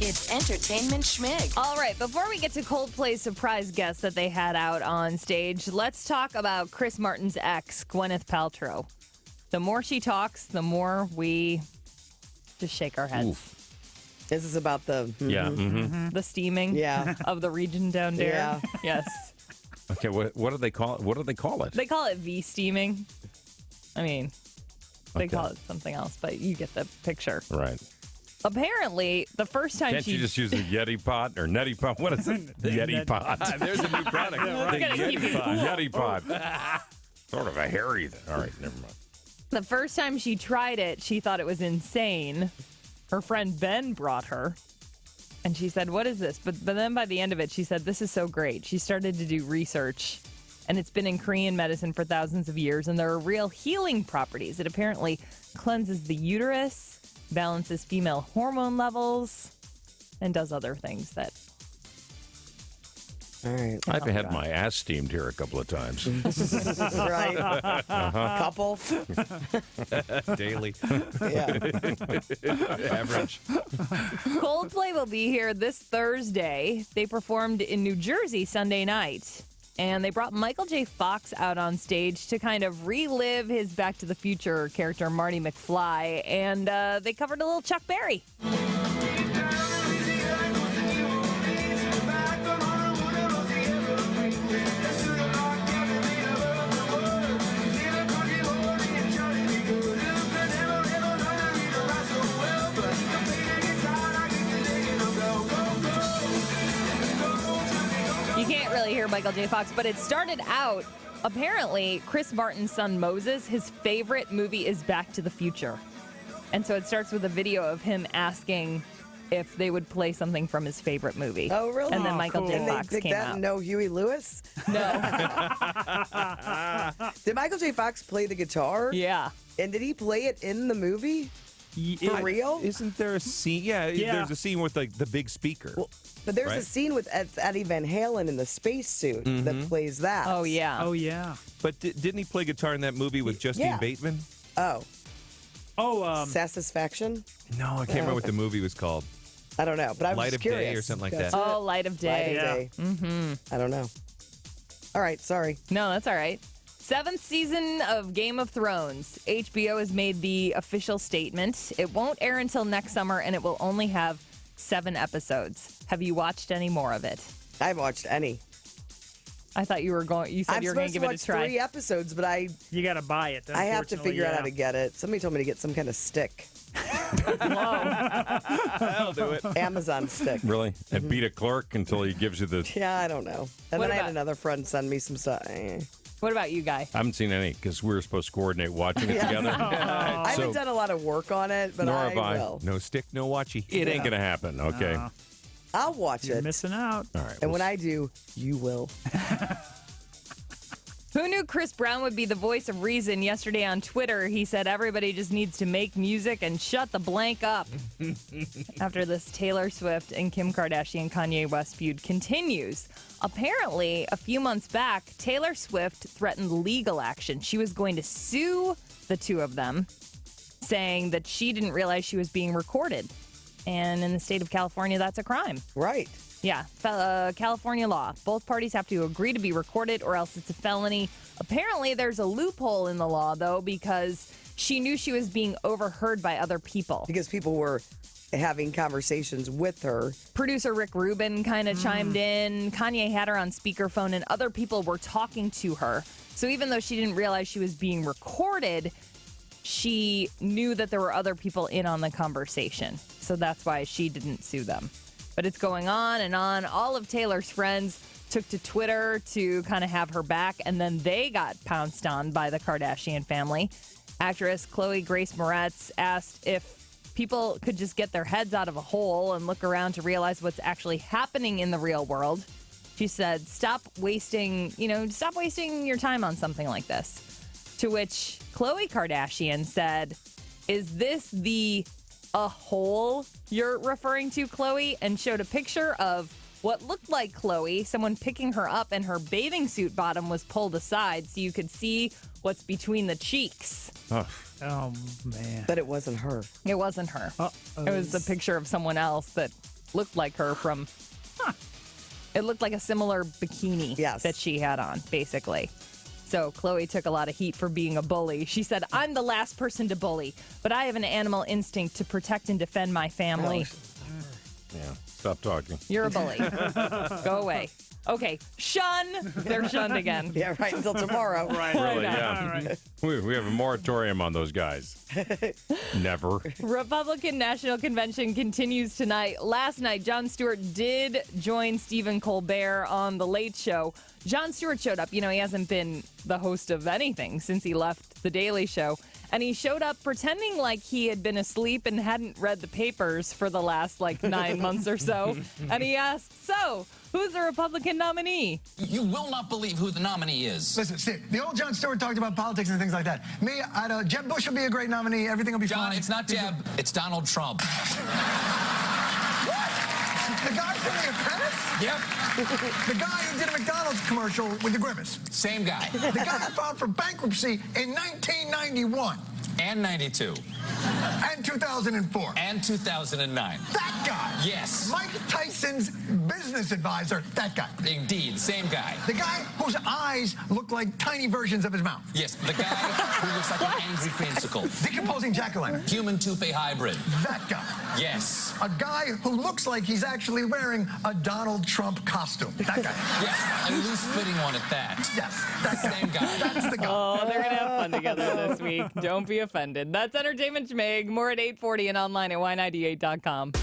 It's Entertainment Schmig. All right, before we get to Coldplay's surprise guest that they had out on stage, let's talk about Chris Martin's ex, Gwyneth Paltrow. The more she talks, the more we just shake our heads. Oof. This is about the... The steaming of the region down there. Yeah. Yes. Okay, what do they call it? What do they call it? They call it V-steaming. I mean, they call it something else, but you get the picture. Right. Apparently, the first time Can't you just use a Yeti Pot or Neti Pot? What is it? Yeti Pot. There's a new product. It's gonna keep you cool. Yeti Pot. Sort of a hairy thing. All right, never mind. The first time she tried it, she thought it was insane. Her friend Ben brought her, and she said, "What is this?" But then by the end of it, she said, "This is so great." She started to do research, and it's been in Korean medicine for thousands of years, and there are real healing properties. It apparently cleanses the uterus, balances female hormone levels, and does other things that... All right. I've had my ass steamed here a couple of times. Right. Couple. Daily. Yeah. Average. Coldplay will be here this Thursday. They performed in New Jersey Sunday night. And they brought Michael J. Fox out on stage to kind of relive his Back to the Future character, Marty McFly. And they covered a little Chuck Berry. You can't really hear Michael J. Fox, but it started out, apparently, Chris Martin's son Moses, his favorite movie is Back to the Future. And so it starts with a video of him asking if they would play something from his favorite movie. Oh, really? And then Michael J. And Fox they picked came that out. and no Huey Lewis? No. Did Michael J. Fox play the guitar? Yeah. And did he play it in the movie? For real? Isn't there a scene? Yeah, there's a scene with like the big speaker. Well, but there's a Right. scene with Eddie Van Halen in the spacesuit that plays that. Oh, yeah. Oh, yeah. But didn't he play guitar in that movie with Justine Yeah. Bateman? Oh. Satisfaction? No, I can't remember what the movie was called. I don't know, but I was Light just of curious. Day or something like That's that. Oh, Light of Day. Light of Day. I don't know. All right, sorry. No, that's all right. 7th season of Game of Thrones. HBO has made the official statement. It won't air until next summer, and it will only have 7 episodes. Have you watched any more of it? I haven't watched any. I thought you were going. You said I'm you were going supposed to to give it watch a try. 3 episodes, but I You got to buy it. have to figure out how to get it. Somebody told me to get some kind of stick. I'll do it. Amazon stick. Really? And beat a clerk until he gives you the... Yeah, I don't know. And What then I had about- another friend send me some stuff. What about you, Guy? I haven't seen any because we were supposed to coordinate watching it together. I haven't done a lot of work on it, but Nor I have I. will. No stick, no watchy. It ain't going to happen, okay? I'll watch You're it. missing out. All right. And when I do, you will. Who knew Chris Brown would be the voice of reason? Yesterday on Twitter, he said everybody just needs to make music and shut the blank up. After this Taylor Swift and Kim Kardashian Kanye West feud continues. Apparently, a few months back, Taylor Swift threatened legal action. She was going to sue the two of them, saying that she didn't realize she was being recorded. And in the state of California, that's a crime. Right. Yeah, California law. Both parties have to agree to be recorded or else it's a felony. Apparently, there's a loophole in the law, though, because she knew she was being overheard by other people. Because people were having conversations with her. Producer Rick Rubin kind of chimed in. Kanye had her on speakerphone, and other people were talking to her. So even though she didn't realize she was being recorded, she knew that there were other people in on the conversation. So that's why she didn't sue them. But it's going on and on. All of Taylor's friends took to Twitter to kind of have her back, and then they got pounced on by the Kardashian family. Actress Chloe Grace Moretz asked if people could just get their heads out of a hole and look around to realize what's actually happening in the real world. She said, stop wasting your time on something like this. To which Khloe Kardashian said, is this the a hole you're referring to, Chloe? And showed a picture of what looked like Chloe, someone picking her up, and her bathing suit bottom was pulled aside so you could see what's between the cheeks. Oh, man. But it wasn't her. It wasn't her. Uh-oh. It was a picture of someone else that looked like her from. It looked like a similar bikini that she had on, basically. So Khloe took a lot of heat for being a bully. She said, "I'm the last person to bully, but I have an animal instinct to protect and defend my family." Yeah, stop talking. You're a bully. Go away. Okay, shun. They're shunned again. Yeah, right, until tomorrow. Right. Really, know. yeah. Right. We have a moratorium on those guys. Never. Republican National Convention continues tonight. Last night, Jon Stewart did join Stephen Colbert on The Late Show. Jon Stewart showed up. You know, he hasn't been the host of anything since he left The Daily Show. And he showed up pretending like he had been asleep and hadn't read the papers for the last, 9 months or so. And he asked, "So, who's the Republican nominee?" You will not believe who the nominee is. Listen, Steve, the old Jon Stewart talked about politics and things like that. Me, Jeb Bush will be a great nominee. Everything will be John, fine. it's not Jeb. It's Donald Trump. The guy from The Apprentice? Yep. The guy who did a McDonald's commercial with the grimace. Same guy. The guy who filed for bankruptcy in 1991. And 92. And 2004. And 2009. That guy. Yes. Mike Tyson's business advisor. That guy. Indeed, same guy. The guy whose eyes look like tiny versions of his mouth. Yes, the guy who looks like an angry creamsicle. Decomposing jack-o'-lantern. Human toupee hybrid. That guy. Yes. A guy who looks like he's actually wearing a Donald Trump costume. That guy. Yes, a loose-fitting one at that. Yes, that guy. Same guy. That's the guy. Oh, they're going to have fun together this week. Don't be offended. That's Entertainment Schmig. More at 8:40 and online at y98.com.